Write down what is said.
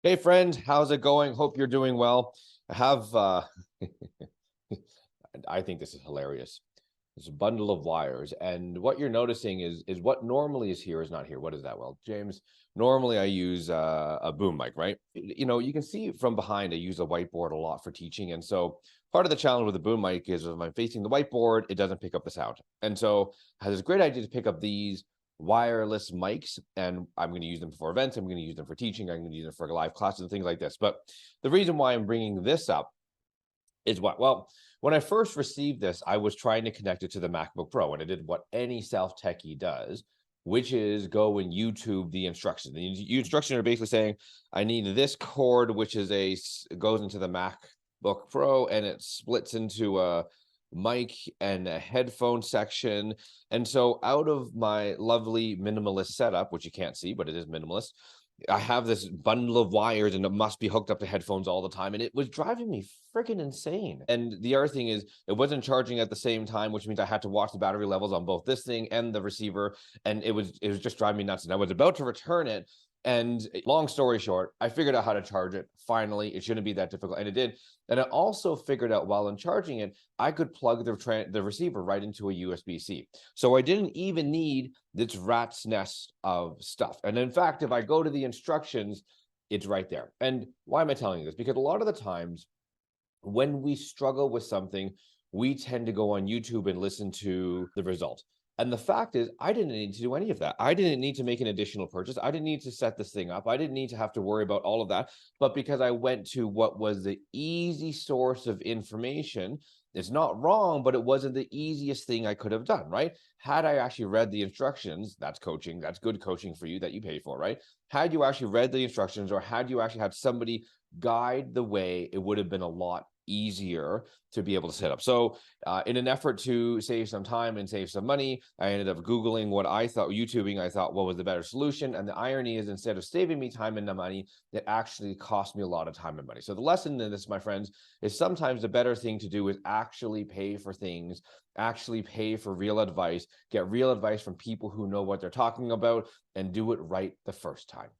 Hey friend, how's it going? Hope you're doing well. I have I think this is hilarious. It's a bundle of wires, and what you're noticing is what normally is here is not here. What is that? Well, James, normally I use a boom mic, right? You can see from behind I use a whiteboard a lot for teaching, and so part of the challenge with the boom mic is if I'm facing the whiteboard, it doesn't pick up the sound. And so I had this great idea to pick up these wireless mics, and I'm going to use them for events. I'm going to use them for teaching. I'm going to use them for live classes and things like this. But the reason why I'm bringing this up is what? Well, when I first received this, I was trying to connect it to the MacBook Pro, and I did what any self-techie does, which is go and YouTube the instructions. The instructions are basically saying, I need this cord, which goes into the MacBook Pro, and it splits into a mic and a headphone section. And so out of my lovely minimalist setup, which you can't see, but it is minimalist, I have this bundle of wires and it must be hooked up to headphones all the time. And it was driving me freaking insane. And the other thing is it wasn't charging at the same time, which means I had to watch the battery levels on both this thing and the receiver. And it was just driving me nuts. And I was about to return it. And long story short, I figured out how to charge it. Finally, it shouldn't be that difficult. And it did. And I also figured out while I'm charging it, I could plug the receiver right into a USB-C. So I didn't even need this rat's nest of stuff. And in fact, if I go to the instructions, it's right there. And why am I telling you this? Because a lot of the times when we struggle with something, we tend to go on YouTube and listen to the result. And the fact is, I didn't need to do any of that. I didn't need to make an additional purchase. I didn't need to set this thing up. I didn't need to have to worry about all of that. But because I went to what was the easy source of information, it's not wrong, but it wasn't the easiest thing I could have done, right? Had I actually read the instructions, that's coaching, that's good coaching for you that you pay for, right? Had you actually read the instructions, or had you actually had somebody guide the way, it would have been a lot easier to be able to set up. So in an effort to save some time and save some money, I ended up Googling what I thought, YouTubing, I thought what was the better solution. And the irony is, instead of saving me time and money, it actually cost me a lot of time and money. So the lesson in this, my friends, is sometimes the better thing to do is actually pay for things, actually pay for real advice, get real advice from people who know what they're talking about, and do it right the first time.